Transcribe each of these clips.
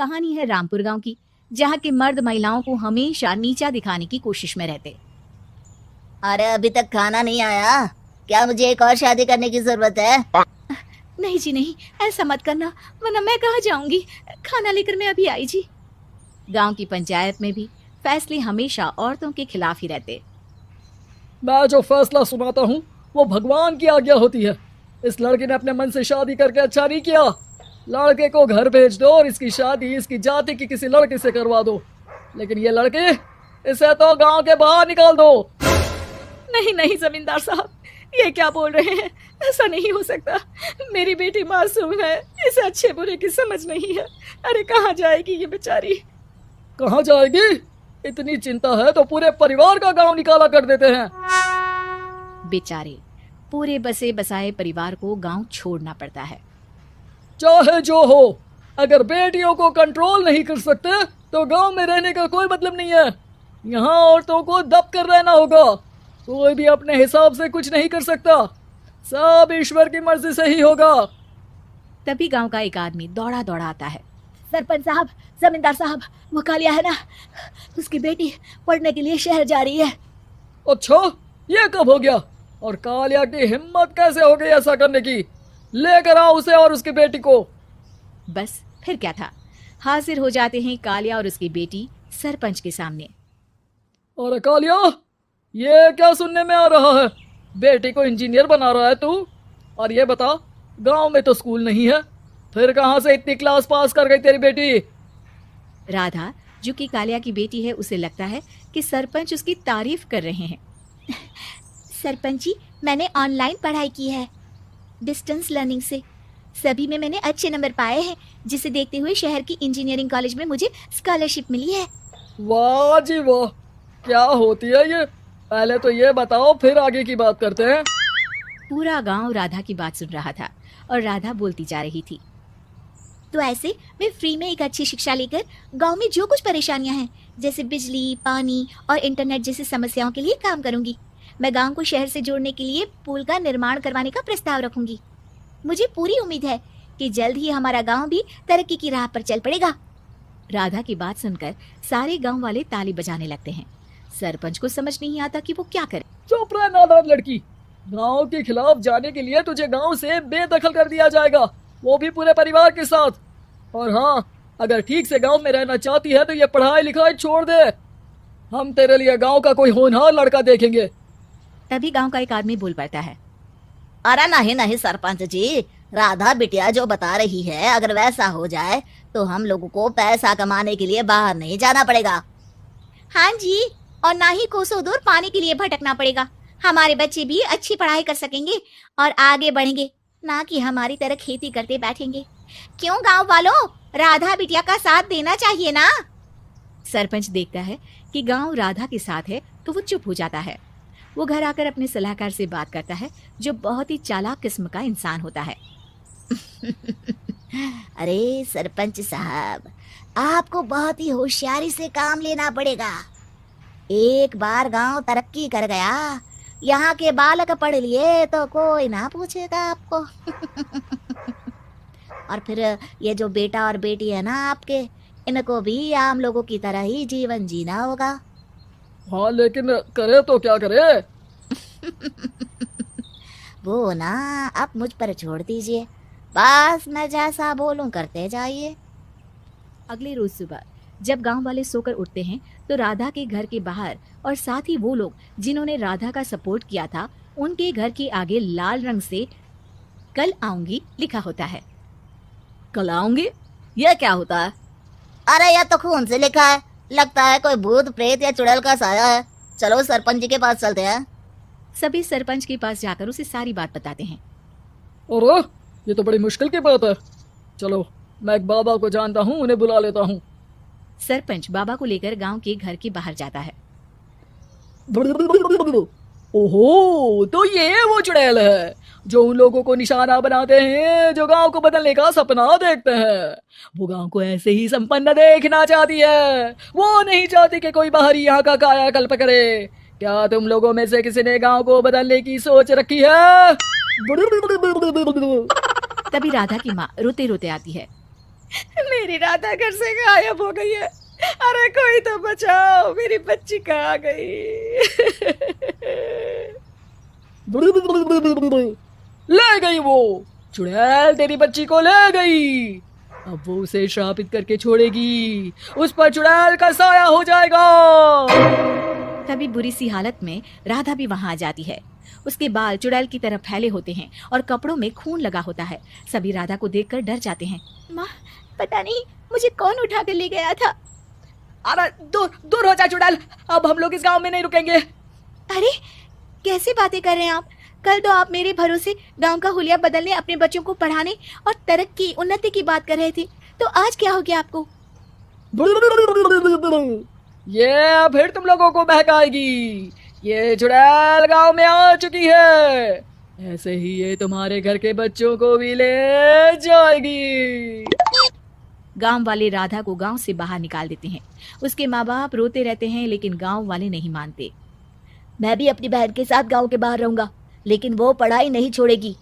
कहानी है रामपुर गांव की, जहां के मर्द महिलाओं को हमेशा नीचा दिखाने की कोशिश में रहते। अरे अभी तक खाना नहीं आया क्या? मुझे एक और शादी करने की जरूरत है। नहीं जी नहीं, ऐसा मत करना, वरना मैं कहाँ जाऊंगी। खाना लेकर मैं अभी आई जी। गांव की पंचायत में भी फैसले हमेशा औरतों के खिलाफ ही रहते। मैं जो फैसला सुनाता हूँ वो भगवान की आज्ञा होती है। इस लड़के ने अपने मन से शादी करके अच्छा नहीं किया। लड़के को घर भेज दो और इसकी शादी इसकी जाति की किसी लड़के से करवा दो। लेकिन ये लड़के, इसे तो गांव के बाहर निकाल दो। नहीं नहीं जमींदार साहब, ये क्या बोल रहे हैं? ऐसा नहीं हो सकता। मेरी बेटी मासूम है, इसे अच्छे बुरे की समझ नहीं है। अरे कहाँ जाएगी ये बेचारी? कहाँ जाएगी? इतनी चिंता है तो पूरे परिवार का गांव निकाला कर देते हैं। बेचारे पूरे बसे बसाए परिवार को गांव छोड़ना पड़ता है। चाहे जो हो, अगर बेटियों को कंट्रोल नहीं कर सकते तो गांव में रहने का कोई मतलब नहीं है। यहाँ औरतों को दब कर रहना होगा। कोई भी अपने हिसाब से कुछ नहीं कर सकता, सब ईश्वर की मर्जी से ही होगा। तभी गांव का एक आदमी दौड़ा दौड़ा आता है। सरपंच साहब, जमींदार साहब, वो कालिया है ना, उसकी बेटी पढ़ने के लिए शहर जा रही है। अच्छा, ये कब हो गया? और कालिया की हिम्मत कैसे हो गई ऐसा करने की? लेकर आओ उसे और उसकी बेटी को। बस फिर क्या था, हाजिर हो जाते हैं कालिया और उसकी बेटी सरपंच के सामने। और कालिया, ये क्या सुनने में आ रहा है? बेटी को इंजीनियर बना रहा है तू? और ये बता, गांव में तो स्कूल नहीं है, फिर कहां से इतनी क्लास पास कर गई तेरी बेटी? राधा, जो कि कालिया की बेटी है, उसे लगता है कि सरपंच उसकी तारीफ कर रहे हैं। सरपंच जी, मैंने ऑनलाइन पढ़ाई की है, डिस्टेंस लर्निंग से। सभी में मैंने अच्छे नंबर पाए हैं, जिसे देखते हुए शहर की इंजीनियरिंग कॉलेज में मुझे स्कॉलरशिप मिली है। वाह जी वाह, क्या होती है ये? पहले तो ये बताओ, फिर आगे की बात करते हैं। पूरा गांव राधा की बात सुन रहा था और राधा बोलती जा रही थी। तो ऐसे मैं फ्री में एक अच्छी शिक्षा लेकर गांव में जो कुछ परेशानियां हैं, जैसे बिजली, पानी और इंटरनेट जैसी समस्याओं के लिए काम करूंगी। मैं गांव को शहर से जोड़ने के लिए पुल का निर्माण करवाने का प्रस्ताव रखूंगी। मुझे पूरी उम्मीद है कि जल्द ही हमारा गांव भी तरक्की की राह पर चल पड़ेगा। राधा की बात सुनकर सारे गांव वाले ताली बजाने लगते हैं। सरपंच को समझ नहीं आता कि वो क्या करे। चुप रह नादान लड़की, गांव के खिलाफ जाने के लिए तुझे गांव से बेदखल कर दिया जाएगा, वो भी पूरे परिवार के साथ। और हाँ, अगर ठीक से गांव में रहना चाहती है तो ये पढ़ाई लिखाई छोड़ दे। हम तेरे लिए गांव का कोई होनहार लड़का देखेंगे। तभी गांव का एक आदमी बोल पड़ता है। अरे नहीं नहीं सरपंच जी, राधा बिटिया जो बता रही है, अगर वैसा हो जाए तो हम लोगों को पैसा कमाने के लिए बाहर नहीं जाना पड़ेगा। हाँ जी, और ना ही कोसों दूर पानी के लिए भटकना पड़ेगा। हमारे बच्चे भी अच्छी पढ़ाई कर सकेंगे और आगे बढ़ेंगे, ना कि हमारी तरह खेती करते बैठेंगे। क्यों गांव वालों, राधा बिटिया का साथ देना चाहिए ना। सरपंच देखता है कि गांव राधा के साथ है तो वो चुप हो जाता है। वो घर आकर अपने सलाहकार से बात करता है, जो बहुत ही चालाक किस्म का इंसान होता है। अरे सरपंच साहब, आपको बहुत ही होशियारी से काम लेना पड़ेगा। एक बार गांव तरक्की कर गया, यहाँ के बालक पढ़ लिए तो कोई ना पूछेगा आपको। और फिर ये जो बेटा और बेटी है ना आपके, इनको भी आम लोगों की तरह ही जीवन जीना होगा। हाँ, लेकिन करे तो क्या करे? वो ना आप मुझ पर छोड़ दीजिए, बस मैं जैसा बोलूं करते जाइए। अगले रोज सुबह जब गांव वाले सोकर उठते हैं तो राधा के घर के बाहर और साथ ही वो लोग जिन्होंने राधा का सपोर्ट किया था, उनके घर के आगे लाल रंग से कल आऊंगी लिखा होता है। कल आऊंगी? यह क्या होता है? अरे यह तो खून से लिखा है, लगता है कोई भूत प्रेत या चुड़ैल का साया है। चलो सरपंच जी के पास चलते हैं। सभी सरपंच के पास जाकर उसे सारी बात बताते हैं। और ये तो बड़ी मुश्किल की बात है। चलो, मैं एक बाबा को जानता हूँ, उन्हें बुला लेता हूँ। सरपंच बाबा को लेकर गांव के घर के बाहर जाता है। ओहो, तो ये वो चुड़ैल है जो उन लोगों को निशाना बनाते हैं जो गांव को बदलने का सपना देखते हैं। वो गांव को ऐसे ही संपन्न देखना चाहती है, वो नहीं चाहती कि कोई बाहरी यहाँ का कायाकल्प करे। क्या तुम लोगों में से किसी ने गांव को बदलने की सोच रखी है? तभी राधा की माँ रोते रोते आती है। मेरी राधा घर से गायब हो गई है। अरे कोई तो बचाओ, मेरी बच्ची कहाँ गई? ले गई वो, चुड़ैल तेरी बच्ची को ले गई। अब वो उसे श्रापित करके छोड़ेगी, उस पर चुड़ैल का साया हो जाएगा। तभी बुरी सी हालत में राधा भी वहां आ जाती है। उसके बाल चुड़ैल की तरह फैले होते हैं और कपड़ों में खून लगा होता है। सभी राधा को देखकर डर जाते हैं। माँ, पता नहीं मुझे कौन उठा कर ले गया था। अरे दूर दूर हो जा चुड़ैल, अब हम लोग इस गांव में नहीं रुकेंगे। अरे कैसी बातें कर रहे हैं आप? कल तो आप मेरे भरोसे गांव का हुलिया बदलने, अपने बच्चों को पढ़ाने और तरक्की उन्नति की बात कर रहे थे, तो आज क्या हो गया आपको? ये फिर तुम लोगों को बहकाएगी। ये चुड़ैल गांव में आ चुकी है, ऐसे ही ये तुम्हारे घर के बच्चों को भी ले जाएगी। गांव वाले राधा को गांव से बाहर निकाल देते हैं। उसके माँ बाप रोते रहते हैं, लेकिन गांव वाले नहीं मानते। मैं भी अपनी बहन के साथ गांव के बाहर रहूंगा, लेकिन वो पढ़ाई नहीं छोड़ेगी।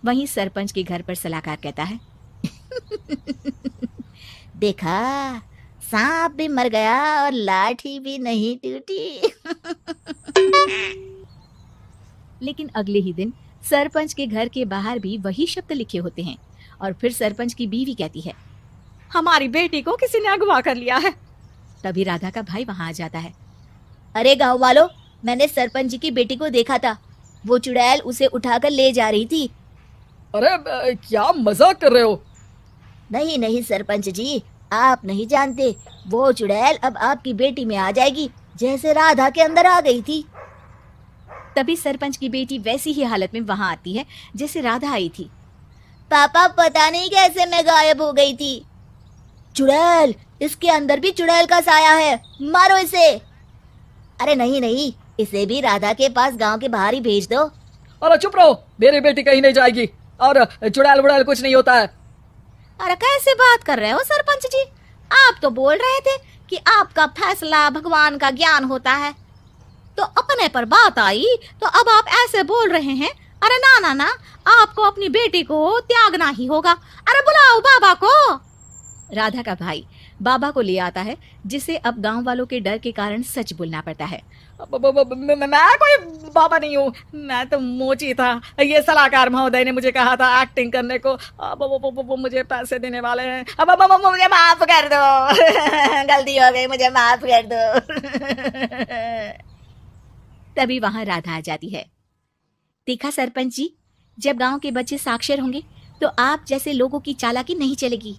वहीं सरपंच के घर पर सलाहकार कहता है, देखा, सांप भी मर गया और लाठी भी नहीं टूटी। लेकिन अगले ही दिन सरपंच के घर के बाहर भी वही शब्द लिखे होते हैं। और फिर सरपंच की बीवी कहती है, हमारी बेटी को किसी ने अगवा कर लिया है। तभी राधा का भाई वहां आ जाता है। अरे गांव वालों, मैंने सरपंच जी की बेटी को देखा था, वो चुड़ैल उसे उठाकर ले जा रही थी। अरे क्या मजाक कर रहे हो? नहीं नहीं सरपंच जी, आप नहीं जानते, वो चुड़ैल अब आपकी बेटी में आ जाएगी, जैसे राधा के अंदर आ गई थी। तभी सरपंच की बेटी वैसी ही हालत में वहां आती है जैसे राधा आई थी। पापा, पता नहीं कैसे मैं गायब हो गई थी। चुड़ैल, इसके अंदर भी चुड़ैल का साया है, मारो इसे। अरे नहीं नहीं, इसे भी राधा के पास गांव के बाहर ही भेज दो। अरे चुप रहो, मेरी बेटी कहीं नहीं जाएगी और चुड़ैल बुड़ैल कुछ नहीं होता है। अरे कैसे बात कर रहे हो सरपंच जी? आप तो बोल रहे थे कि आपका फैसला भगवान का ज्ञान होता है, तो अपने पर बात आई तो अब आप ऐसे बोल रहे हैं। अरे ना ना ना, आपको अपनी बेटी को त्यागना ही होगा। अरे बुलाओ बाबा को। राधा का भाई बाबा को ले आता है, जिसे अब गांव वालों के डर के कारण सच बोलना पड़ता है। मैं कोई बाबा नहीं हूँ, मैं तो मोची था। ये सलाहकार महोदय ने मुझे कहा था एक्टिंग करने को। वो मुझे पैसे देने वाले हैं। अब मुझे माफ कर दो। गलती हो गई, मुझे माफ कर दो। तभी वहां राधा आ जाती है। देखा सरपंच जी, जब गांव के बच्चे साक्षर होंगे तो आप जैसे लोगों की चालाकी नहीं चलेगी।